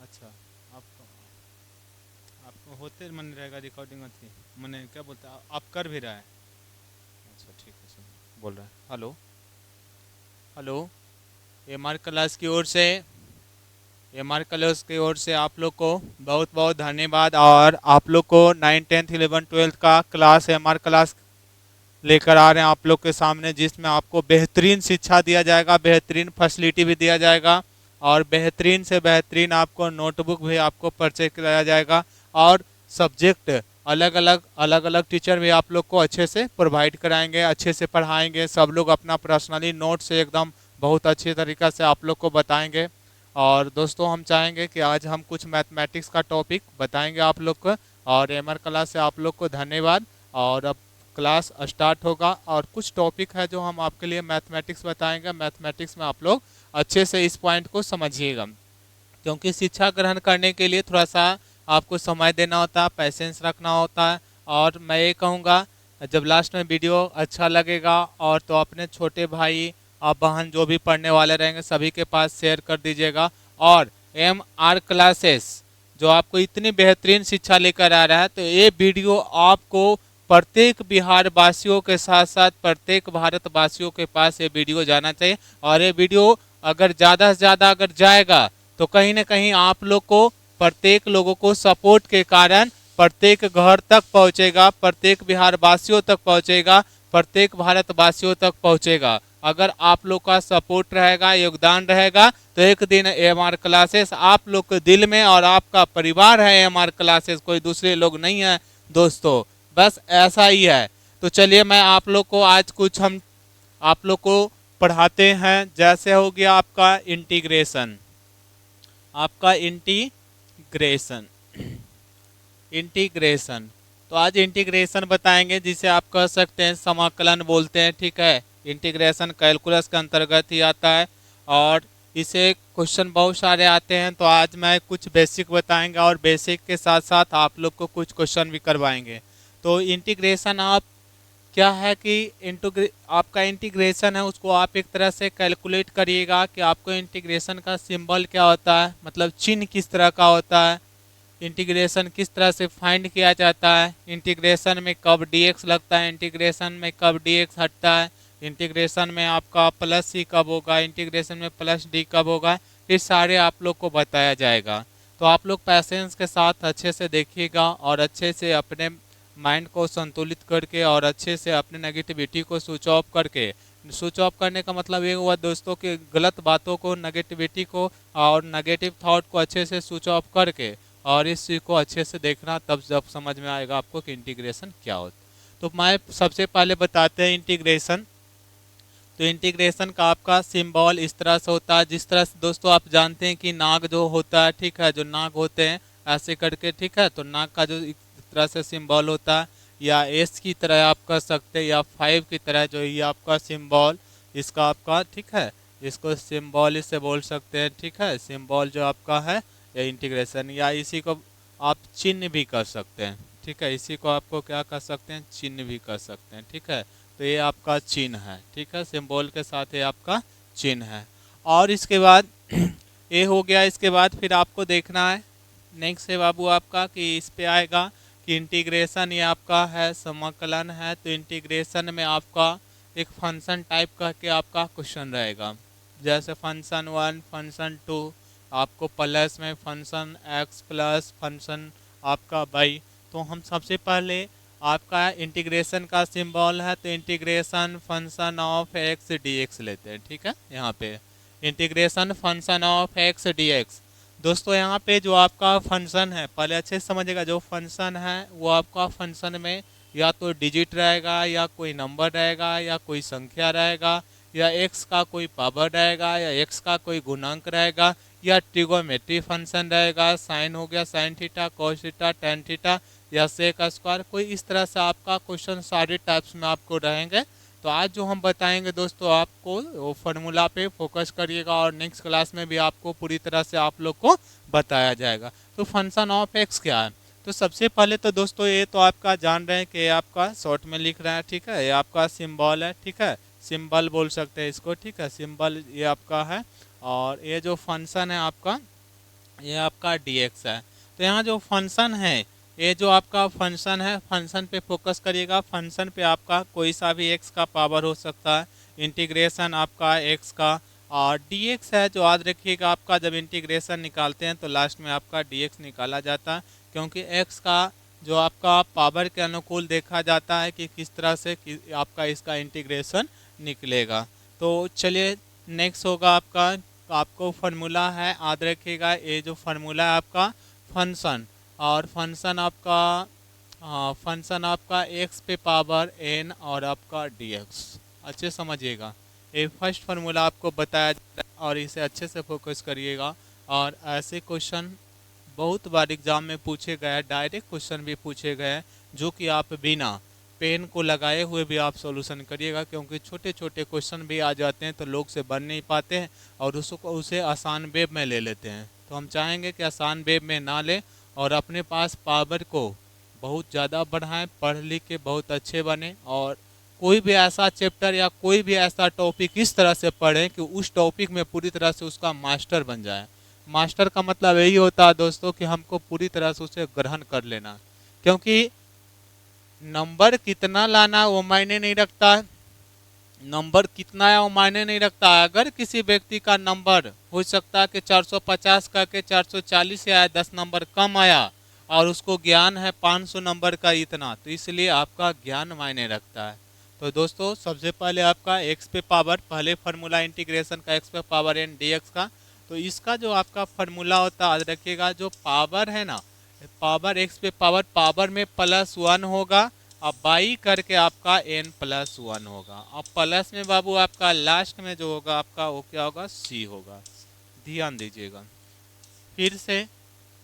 अच्छा, आपको आपको होते मन रहेगा रिकॉर्डिंग अथी मैंने क्या बोलता आप कर भी रहा है। अच्छा ठीक है, सुन बोल रहा है। Hello hello. M R class की ओर से एम आर क्लास की ओर से आप लोग को बहुत बहुत धन्यवाद। और आप लोग को 9th 10th 11th 12th का क्लास एम आर क्लास लेकर आ रहे हैं आप लोग के सामने, जिसमें आपको बेहतरीन शिक्षा दिया जाएगा, बेहतरीन फैसिलिटी भी दिया जाएगा और बेहतरीन से बेहतरीन आपको नोटबुक भी आपको परचेज कराया जाएगा। और सब्जेक्ट अलग अलग टीचर भी आप लोग को अच्छे से प्रोवाइड कराएंगे, अच्छे से पढ़ाएंगे। सब लोग अपना पर्सनली नोट से एकदम बहुत अच्छे तरीक़ा से आप लोग को बताएंगे। और दोस्तों हम चाहेंगे कि आज हम कुछ मैथमेटिक्स का टॉपिक बताएंगे आप लोग को। और एम आर क्लास से आप लोग को धन्यवाद। और अब क्लास स्टार्ट होगा और कुछ टॉपिक है जो हम आपके लिए मैथमेटिक्स बताएंगे। मैथमेटिक्स में आप लोग अच्छे से इस पॉइंट को समझिएगा, क्योंकि शिक्षा ग्रहण करने के लिए थोड़ा सा आपको समय देना होता है, पैसेंस रखना होता है। और मैं ये कहूँगा, जब लास्ट में वीडियो अच्छा लगेगा और तो अपने छोटे भाई और बहन जो भी पढ़ने वाले रहेंगे सभी के पास शेयर कर दीजिएगा। और एम आर क्लासेस जो आपको इतनी बेहतरीन शिक्षा लेकर आ रहा है, तो ये वीडियो आपको प्रत्येक बिहार वासियों के साथ साथ प्रत्येक भारत वासियों के पास ये वीडियो जाना चाहिए। और ये वीडियो अगर ज़्यादा से ज़्यादा अगर जाएगा तो कहीं ना कहीं आप लोग को, प्रत्येक लोगों को सपोर्ट के कारण प्रत्येक घर तक पहुंचेगा, प्रत्येक बिहार वासियों तक पहुंचेगा, प्रत्येक भारत वासियों तक पहुंचेगा। अगर आप लोग का सपोर्ट रहेगा, योगदान रहेगा, तो एक दिन एम आर क्लासेस आप लोग के दिल में, और आपका परिवार है एम आर क्लासेस, कोई दूसरे लोग नहीं है दोस्तों, बस ऐसा ही है। तो चलिए मैं आप लोग को आज कुछ हम आप लोग को पढ़ाते हैं। जैसे हो गया आपका इंटीग्रेशन, आपका इंटीग्रेशन इंटीग्रेशन तो आज इंटीग्रेशन बताएंगे, जिसे आप कह सकते हैं समाकलन बोलते हैं, ठीक है। इंटीग्रेशन कैलकुलस के अंतर्गत ही आता है और इसे क्वेश्चन बहुत सारे आते हैं। तो आज मैं कुछ बेसिक बताएंगे और बेसिक के साथ साथ आप लोग को कुछ क्वेश्चन भी करवाएंगे। तो इंटीग्रेशन आप क्या है कि आपका इंटीग्रेशन है उसको आप एक तरह से कैलकुलेट करिएगा कि आपको इंटीग्रेशन का सिंबल क्या होता है, मतलब चिन्ह किस तरह का होता है, इंटीग्रेशन किस तरह से फाइंड किया जाता है, इंटीग्रेशन में कब dx लगता है, इंटीग्रेशन में कब dx हटता है, इंटीग्रेशन में आपका प्लस सी कब होगा, इंटीग्रेशन में प्लस डी कब होगा, ये सारे आप लोग को बताया जाएगा। तो आप लोग पैसेंस के साथ अच्छे से देखिएगा और अच्छे से अपने माइंड को संतुलित करके और अच्छे से अपने नेगेटिविटी को स्विच ऑफ करके, स्विच ऑफ करने का मतलब ये हुआ दोस्तों कि गलत बातों को, नेगेटिविटी को और नेगेटिव थॉट को अच्छे से स्विच ऑफ करके और इस चीज़ को अच्छे से देखना, तब जब समझ में आएगा आपको कि इंटीग्रेशन क्या होता। तो मैं सबसे पहले बताते हैं इंटीग्रेशन। तो इंटीग्रेशन का आपका सिंबल इस तरह से होता है, जिस तरह से दोस्तों आप जानते हैं कि नाग जो होता है, ठीक है, जो नाग होते हैं ऐसे करके, ठीक है, तो नाग का जो इस तरह से सिंबल होता है, या एस की तरह आप कह सकते हैं, या 5 की तरह जो ये आपका सिंबल, इसका आपका, ठीक है, इसको सिंबल इससे बोल सकते हैं, ठीक है, सिंबल जो आपका है या इंटीग्रेशन, या इसी को आप चिन्ह भी कर सकते हैं, ठीक है, इसी को आपको क्या कर सकते हैं, चिन्ह भी कर सकते हैं, ठीक है। तो ये आपका चिन्ह है, ठीक है, सिंबल के साथ ये आपका चिन्ह है। और इसके बाद ये हो गया, इसके बाद फिर आपको देखना है नेक्स्ट है बाबू आपका कि इस पे आएगा कि इंटीग्रेशन ये आपका है समाकलन है। तो इंटीग्रेशन में आपका एक फंक्शन टाइप का के आपका क्वेश्चन रहेगा, जैसे फंक्शन 1 फंक्शन 2, आपको प्लस में फंक्शन x प्लस फंक्शन आपका y। तो हम सबसे पहले आपका इंटीग्रेशन का सिंबल है, तो integration function of x dx लेते हैं, ठीक है। यहाँ पे integration function of x dx। दोस्तों यहाँ पे जो आपका फंक्शन है, पहले अच्छे से समझिएगा, जो फंक्शन है वो आपका फंक्शन में या तो डिजिट रहेगा, या कोई नंबर रहेगा, या कोई संख्या रहेगा, या x का कोई पावर रहेगा, या x का कोई गुणांक रहेगा, या ट्रिगोमेट्री फंक्शन रहेगा, साइन हो गया sine theta, cos theta, tan theta, या सेक स्क्वायर, कोई इस तरह से आपका क्वेश्चन सारे टाइप्स में आपको रहेंगे। तो आज जो हम बताएंगे दोस्तों आपको वो फार्मूला पे फोकस करिएगा और नेक्स्ट क्लास में भी आपको पूरी तरह से आप लोग को बताया जाएगा। तो फंक्शन ऑफ एक्स क्या है, तो सबसे पहले तो दोस्तों ये तो आपका जान रहे हैं कि ये आपका शॉर्ट में लिख रहा है, ठीक है, ये आपका सिंबल है, ठीक है, सिंबल बोल सकते हैं इसको, ठीक है, सिंबल ये आपका है। और ये जो फंक्शन है आपका ये आपका dx है। तो यहाँ जो फंक्शन है, ये जो आपका फंक्शन है, फंक्शन पे फोकस करिएगा। फंक्शन पे आपका कोई सा भी x का पावर हो सकता है, इंटीग्रेशन आपका x का, और dx है जो याद रखिएगा, आपका जब इंटीग्रेशन निकालते हैं तो लास्ट में आपका dx निकाला जाता है, क्योंकि x का जो आपका पावर के अनुकूल देखा जाता है कि किस तरह से आपका इसका इंटीग्रेशन निकलेगा। तो चलिए नेक्स्ट होगा आपका, आपको फार्मूला है याद रखिएगा, ये जो फार्मूला है आपका फंक्शन, और फंक्शन आपका, हाँ फंक्शन आपका x पे पावर n और आपका dx, अच्छे समझिएगा। ये फर्स्ट फार्मूला आपको बताया जाता है और इसे अच्छे से फोकस करिएगा। और ऐसे क्वेश्चन बहुत बार एग्जाम में पूछे गए हैं, डायरेक्ट क्वेश्चन भी पूछे गए हैं, जो कि आप बिना पेन को लगाए हुए भी आप सॉल्यूशन करिएगा, क्योंकि छोटे छोटे क्वेश्चन भी आ जाते हैं तो लोग से बन नहीं पाते हैं और उसको उसे आसान वेब में ले लेते हैं। तो हम चाहेंगे कि आसान वेब में ना लें और अपने पास पावर को बहुत ज़्यादा बढ़ाएं, पढ़ लिख के बहुत अच्छे बने, और कोई भी ऐसा चैप्टर या कोई भी ऐसा टॉपिक इस तरह से पढ़ें कि उस टॉपिक में पूरी तरह से उसका मास्टर बन जाए। मास्टर का मतलब यही होता है दोस्तों कि हमको पूरी तरह से उसे ग्रहण कर लेना, क्योंकि नंबर कितना लाना वो मायने नहीं रखता है, नंबर कितना है वो मायने नहीं रखता है। अगर किसी व्यक्ति का नंबर हो सकता है कि 450 का के 440 आया, 10 नंबर कम आया, और उसको ज्ञान है 500 नंबर का इतना, तो इसलिए आपका ज्ञान मायने रखता है। तो दोस्तों सबसे पहले आपका x पे पावर, पहले फार्मूला इंटीग्रेशन का x पे पावर n dx का, तो इसका जो आपका फार्मूला होता है याद रखिएगा, जो पावर है ना, पावर x पे पावर, पावर में +1 होगा, अब बाई करके आपका n+1 होगा। अब प्लस में बाबू आपका लास्ट में जो होगा आपका वो क्या होगा, c होगा, ध्यान दीजिएगा। फिर से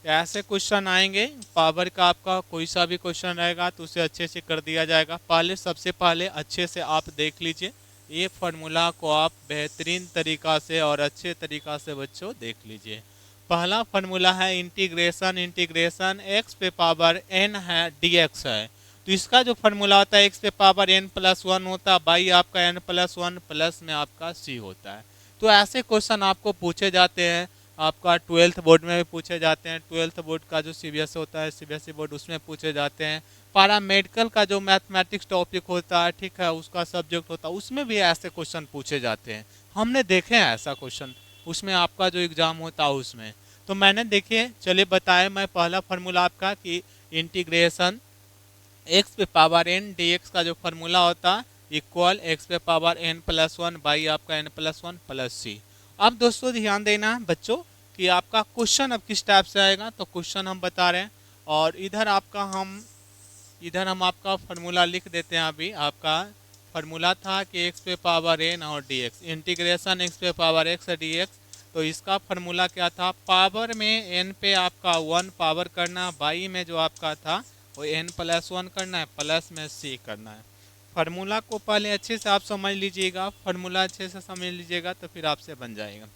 ऐसे क्वेश्चन आएंगे, पावर का आपका कोई सा भी क्वेश्चन रहेगा तो उसे अच्छे से कर दिया जाएगा। पहले सबसे पहले अच्छे से आप देख लीजिए, ये फार्मूला को आप बेहतरीन तरीका से और अच्छे तरीका से बच्चों देख लीजिए। पहला फार्मूला है इंटीग्रेशन, इंटीग्रेशन x पे पावर n है dx है, तो इसका जो फार्मूला होता है x पे पावर n+1 होता है, बाई आपका n+1 प्लस में आपका c होता है। तो ऐसे क्वेश्चन आपको पूछे जाते हैं, आपका 12th बोर्ड में भी पूछे जाते हैं। 12th बोर्ड का जो CBSE होता है, CBSE बोर्ड, उसमें पूछे जाते हैं। पारा मेडिकल का जो मैथमेटिक्स टॉपिक होता है, ठीक है, उसका सब्जेक्ट होता है, उसमें भी ऐसे क्वेश्चन पूछे जाते हैं। हमने देखे हैं ऐसा क्वेश्चन, उसमें आपका जो एग्जाम होता है उसमें। तो मैंने देखिए, चलिए बताया मैं पहला फार्मूला आपका कि इंटीग्रेशन x पे पावर n dx का जो फार्मूला होता है इक्वल x पे पावर n+1 बाई आपका n+1 प्लस c। अब दोस्तों ध्यान देना बच्चों कि आपका क्वेश्चन अब किस टाइप से आएगा, तो क्वेश्चन हम बता रहे हैं, और इधर हम आपका फार्मूला लिख देते हैं। अभी आपका फार्मूला था कि x पे पावर n और dx, इंटीग्रेशन x पे पावर x dx, तो इसका फार्मूला क्या था, पावर में n पे आपका 1 पावर करना, बाई में जो आपका था वो n+1 करना है, प्लस में c करना है। फार्मूला को पहले अच्छे से आप समझ लीजिएगा, फार्मूला अच्छे से समझ लीजिएगा तो फिर आपसे बन जाएगा।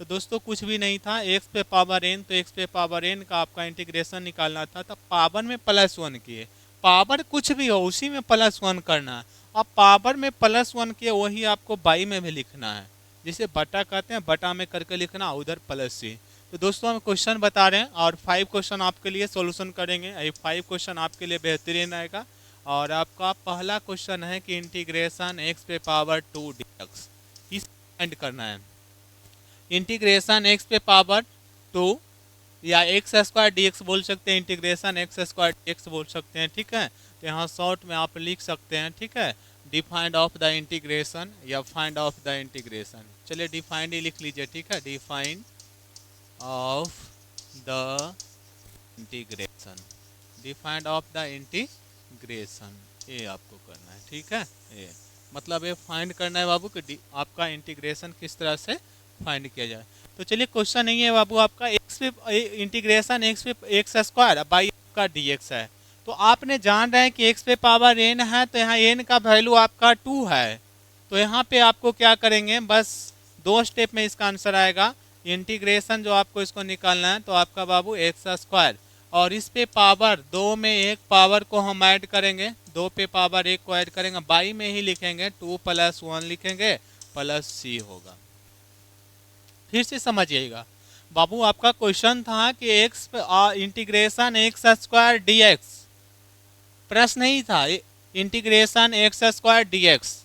तो दोस्तों कुछ भी नहीं था, x पे पावर n, तो x पे पावर n का आपका इंटीग्रेशन निकालना था, तो पावर में +1 किए, पावर कुछ भी हो उसी में +1 करना है। अब पावर में +1 किए वही आपको बाई में भी लिखना है, जिसे बटा कहते हैं, बटा में करके लिखना, उधर प्लस c। तो दोस्तों हम क्वेश्चन बता रहे हैं और 5 क्वेश्चन आपके लिए सॉल्यूशन करेंगे। ये 5 क्वेश्चन आपके लिए बेहतरीन आएगा। और आपका पहला क्वेश्चन है कि इंटीग्रेशन x पे पावर 2 dx, इस फाइंड करना है। इंटीग्रेशन x पे पावर 2 या x² dx बोल सकते हैं, इंटीग्रेशन x² dx बोल सकते हैं, ठीक है। तो यहाँ शॉर्ट में आप लिख सकते हैं, ठीक है, डिफाइंड ऑफ द इंटीग्रेशन या फाइंड ऑफ द इंटीग्रेशन। चलिए डिफाइंड ही लिख लीजिए, ठीक है, defined of the integration, defined of the integration, ये आपको करना है, ठीक है। ये मतलब ये फाइंड करना है बाबू कि आपका इंटीग्रेशन किस तरह से फाइंड किया जाए। तो चलिए क्वेश्चन नहीं है बाबू आपका x पे इंटीग्रेशन x पे x² बाई आपका dx है। तो आपने जान रहे हैं कि x पे पावर n है, तो यहाँ n का वैल्यू आपका 2 है। तो यहाँ पे आपको क्या करेंगे, बस 2 स्टेप में इसका आंसर आएगा। इंटीग्रेशन जो आपको इसको निकालना है तो आपका बाबू x², और इस पे पावर 2 में एक पावर को हम ऐड करेंगे, 2 पे पावर 1 को ऐड करेंगे, बाई में ही लिखेंगे, 2 + 1 लिखेंगे, प्लस c होगा। फिर से समझिएगा, बाबू आपका क्वेश्चन था कि x integration x square D x, प्रश्न नहीं था integration x square D x,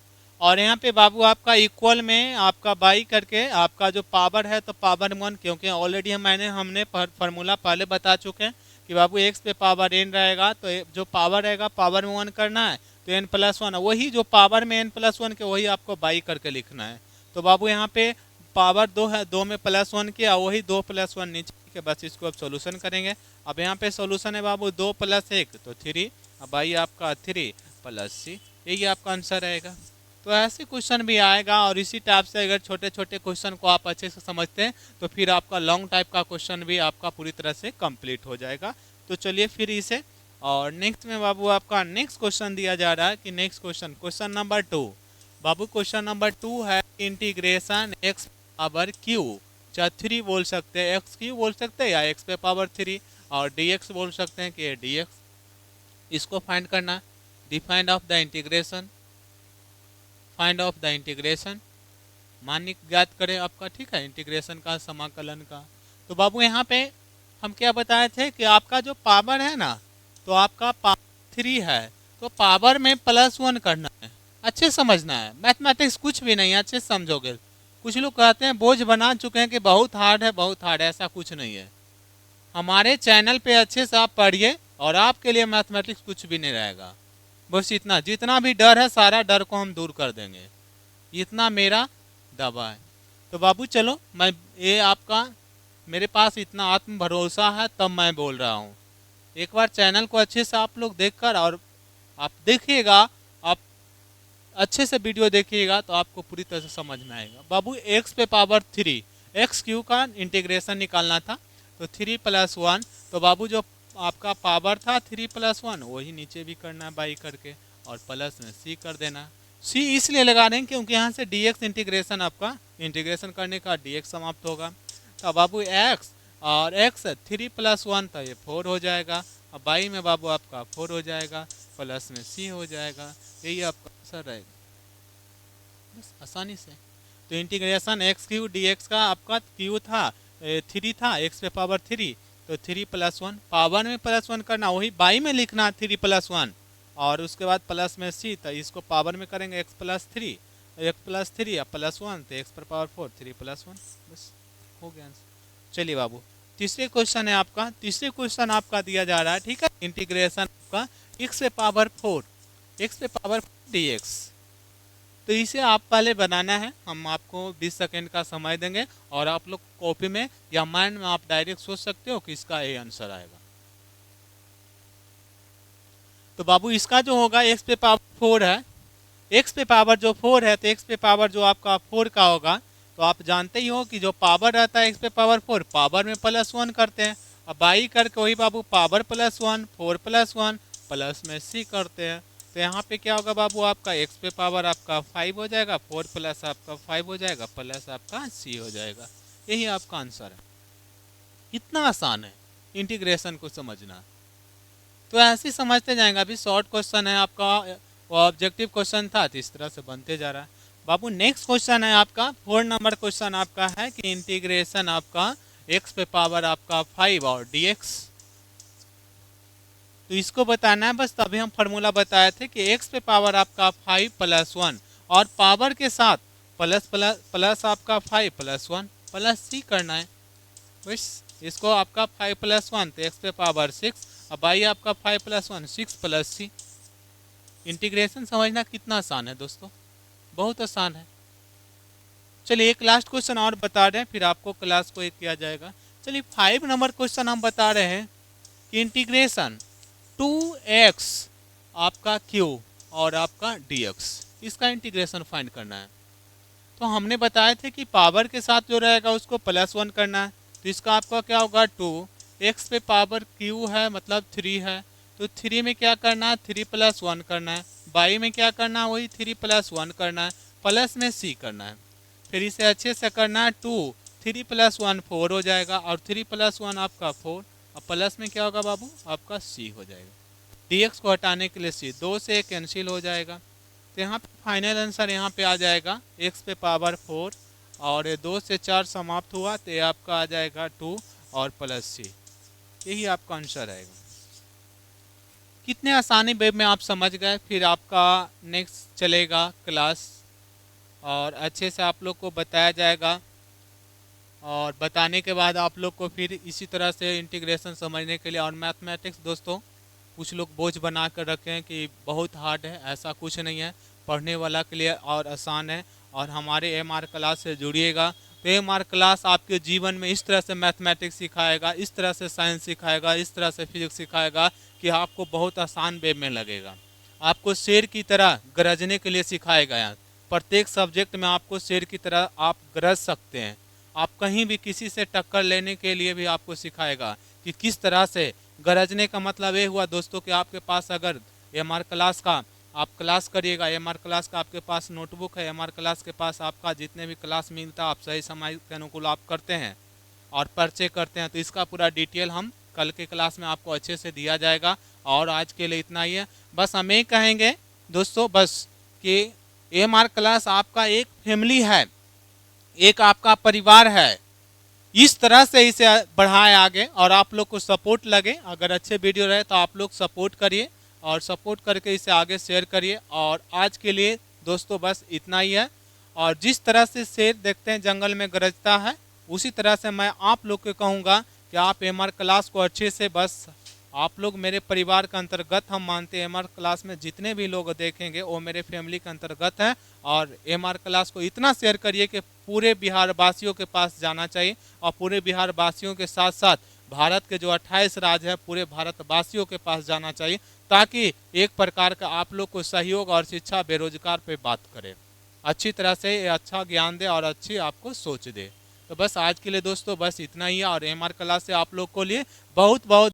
और यहाँ पे बाबू आपका इक्वल में आपका बाई करके आपका जो पावर है तो पावर वन, क्योंकि ऑलरेडी हमने फार्मूला पहले बता चुके हैं कि बाबू एक्स पे पावर एन रहेगा तो जो पावर रहेगा पावर में वन करना है, तो एन प्लस वन, वही जो पावर में एन प्लस वन के वही आपको बाई करके लिखना है। तो बाबू यहाँ पे पावर दो है, दो में प्लस वन किया, वही दो प्लस वन नीचे के, बस इसको अब सोल्यूशन करेंगे। अब यहाँ पे सोल्यूशन है बाबू दो प्लस एक तो थ्री, अब आई आपका थ्री प्लस सी, यही आपका आंसर रहेगा। तो ऐसे क्वेश्चन भी आएगा, और इसी टाइप से अगर छोटे छोटे क्वेश्चन को आप अच्छे से समझते हैं तो फिर आपका लॉन्ग टाइप का क्वेश्चन भी आपका पूरी तरह से कंप्लीट हो जाएगा। तो चलिए फिर इसे, और नेक्स्ट में बाबू आपका नेक्स्ट क्वेश्चन दिया जा रहा है कि नेक्स्ट क्वेश्चन नंबर 2। बाबू क्वेश्चन नंबर 2 है इंटीग्रेशन एक्स पावर क्यू, चाहे थ्री बोल सकते हैं, एक्स क्यू बोल सकते हैं, या एक्स पे पावर थ्री, और डी एक्स बोल सकते हैं कि डी एक्स, इसको फाइंड करना। Defined of the integration, find of the integration, मान्य ज्ञात करें आपका, ठीक है, इंटीग्रेशन का, समाकलन का। तो बाबू यहाँ पे हम क्या बताए थे कि आपका जो पावर है ना, तो आपका पावर थ्री है, तो पावर में प्लस वन करना है, अच्छे समझना है, मैथमेटिक्स कुछ भी नहीं है, अच्छे से समझोगे। कुछ लोग कहते हैं बोझ बना चुके हैं कि बहुत हार्ड है बहुत हार्ड है, ऐसा कुछ नहीं है। हमारे चैनल पे अच्छे से आप पढ़िए और आपके लिए मैथमेटिक्स कुछ भी नहीं रहेगा। बस इतना, जितना भी डर है सारा डर को हम दूर कर देंगे, इतना मेरा दावा है। तो बाबू चलो, मैं ये आपका, मेरे पास इतना आत्म भरोसा है तब मैं बोल रहा हूँ। एक बार चैनल को अच्छे से आप लोग देखकर, और आप देखिएगा, आप अच्छे से वीडियो देखिएगा तो आपको पूरी तरह से समझ में आएगा। बाबू एक्स पे पावर थ्री, एक्स क्यू का इंटीग्रेशन निकालना था, तो थ्री प्लस वन, तो बाबू जो आपका पावर था थ्री प्लस वन वही नीचे भी करना है बाई करके, और प्लस में सी कर देना। सी इसलिए लगा रहे हैं क्योंकि यहाँ से डी एक्स इंटीग्रेशन, आपका इंटीग्रेशन करने का डी एक्स समाप्त होगा। तो बाबू एक्स और एक्स थ्री प्लस वन, तो ये फोर हो जाएगा, अब बाई में बाबू आपका फोर हो जाएगा, प्लस में सी हो जाएगा, यही आपका आंसर रहेगा, बस आसानी से। तो integration x Q D x का आपका क्यू था थ्री था, एक्स पे पावर थ्री, तो थ्री प्लस वन, पावर में प्लस वन करना, वही बाई में लिखना थ्री प्लस वन, और उसके बाद प्लस में सी, तो इसको पावर में करेंगे x plus three, x plus three अब प्लस वन, तो एक्स पर power four, three plus one, बस हो गया आंसर। चलिए बाबू तीसरे क्वेश्चन है आपका, तीसरे क्वेश्चन आपका दिया जा रहा है, ठीक है, इंटीग्रेशन आपका एक्स पे पावर फोर, एक्स पे पावर डी एक्स। तो इसे आप पहले बनाना है, हम आपको 20 सेकेंड का समय देंगे, और आप लोग कॉपी में या माइंड में आप डायरेक्ट सोच सकते हो कि इसका ए आंसर आएगा। तो बाबू इसका जो होगा एक्स पे पावर फोर है, एक्स पे पावर जो फोर है, तो एक्स पे पावर जो आपका फोर का होगा, तो आप जानते ही हो कि जो पावर रहता है एक्स पे पावर फोर, पावर में प्लस वन करते हैं, अब बाई करके वही बाबू power plus one, four plus one, plus में सी करते हैं। तो यहाँ पे क्या होगा बाबू, आपका एक्स पे पावर आपका फाइव हो जाएगा, फोर प्लस आपका फाइव हो जाएगा, प्लस आपका सी हो जाएगा, यही आपका आंसर है। इतना आसान है इंटीग्रेशन को समझना, तो ऐसे ही समझते जाएंगे। अभी शॉर्ट क्वेश्चन है आपका, वो ऑब्जेक्टिव क्वेश्चन था, तो इस तरह से बनते जा रहा है। बाबू नेक्स्ट क्वेश्चन है आपका 4 नंबर क्वेश्चन आपका है कि इंटीग्रेशन आपका एक्स पे पावर आपका फाइव और डी एक्स, तो इसको बताना है बस। तभी हम फार्मूला बताए थे कि एक्स पे पावर आपका फाइव प्लस वन, और पावर के साथ प्लस प्लस प्लस आपका five plus one plus C करना है, बस इसको आपका फाइव प्लस वन, तो एक्स पे पावर सिक्स, अब आई आपका five plus one six plus C. Integration समझना कितना आसान है दोस्तों, बहुत आसान है। चलिए एक लास्ट क्वेश्चन और बता रहे हैं, फिर आपको क्लास को एक किया जाएगा। चलिए 5 नंबर क्वेश्चन हम बता रहे हैं कि इंटीग्रेशन 2x आपका q और आपका dx, इसका इंटीग्रेशन फाइंड करना है। तो हमने बताए थे कि पावर के साथ जो रहेगा उसको प्लस वन करना है, तो इसका आपका क्या होगा 2, एक्स पे पावर q है मतलब 3 है, तो 3 में क्या करना है 3 प्लस वन करना है, बाई में क्या करना है वही 3 प्लस वन करना है, प्लस में c करना है। फिर इसे अच्छे से करना है 2, 3 प्लस वन 4 हो जाएगा, और 3 प्लस वन आपका 4, अब प्लस में क्या होगा बाबू आपका सी हो जाएगा। dx को हटाने के लिए सी, 2 से कैंसिल हो जाएगा, तो यहाँ पे फाइनल आंसर यहाँ पे आ जाएगा एक्स पे पावर 4 और ये 2 से 4 समाप्त हुआ तो ये आपका आ जाएगा 2 और प्लस सी, यही आपका आंसर आएगा। कितने आसानी वे में आप समझ गए। फिर आपका नेक्स्ट चलेगा क्लास और अच्छे से आप लोग को बताया जाएगा, और बताने के बाद आप लोग को फिर इसी तरह से इंटीग्रेशन समझने के लिए। और मैथमेटिक्स दोस्तों कुछ लोग बोझ बना कर रखे हैं कि बहुत हार्ड है, ऐसा कुछ नहीं है, पढ़ने वाला के लिए और आसान है। और हमारे एमआर क्लास से जुड़िएगा तो एमआर क्लास आपके जीवन में इस तरह से मैथमेटिक्स सिखाएगा, इस तरह से साइंस सिखाएगा, इस तरह से फिजिक्स सिखाएगा कि आपको बहुत आसान वे में लगेगा। आपको शेर की तरह गरजने के लिए सिखाएगा। यहाँ प्रत्येक सब्जेक्ट में आपको शेर की तरह आप गरज सकते हैं। आप कहीं भी किसी से टक्कर लेने के लिए भी आपको सिखाएगा कि किस तरह से गरजने का मतलब ये हुआ दोस्तों कि आपके पास अगर एमआर क्लास का आप क्लास करिएगा, एमआर क्लास का आपके पास नोटबुक है, एमआर क्लास के पास आपका जितने भी क्लास मिलता है आप सही समय के अनुकूल आप करते हैं और पर्चे करते हैं, तो इसका पूरा डिटेल हम कल के क्लास में आपको अच्छे से दिया जाएगा। और आज के लिए इतना ही है। बस हम ये कहेंगे दोस्तों बस कि एमआर क्लास आपका एक फैमिली है, एक आपका परिवार है। इस तरह से इसे बढ़ाएं आगे और आप लोग को सपोर्ट लगे। अगर अच्छे वीडियो रहे तो आप लोग सपोर्ट करिए और सपोर्ट करके इसे आगे शेयर करिए। और आज के लिए दोस्तों बस इतना ही है। और जिस तरह से शेर देखते हैं जंगल में गरजता है, उसी तरह से मैं आप लोग को कहूँगा कि आप एमआर क्लास को अच्छे से, बस आप लोग मेरे परिवार के अंतर्गत हम मानते हैं। एमआर क्लास में जितने भी लोग देखेंगे वो मेरे फैमिली के अंतर्गत हैं। और एमआर क्लास को इतना शेयर करिए कि पूरे बिहार वासियों के पास जाना चाहिए, और पूरे बिहार वासियों के साथ साथ भारत के जो 28 राज्य है पूरे भारत वासियों के पास जाना चाहिए, ताकि एक प्रकार का आप लोग को सहयोग और शिक्षा बेरोजगार पे बात करे, अच्छी तरह से अच्छा ज्ञान दे और अच्छी आपको सोच दे। तो बस आज के लिए दोस्तों बस इतना ही है। और एमआर क्लास से आप लोग को लिए बहुत बहुत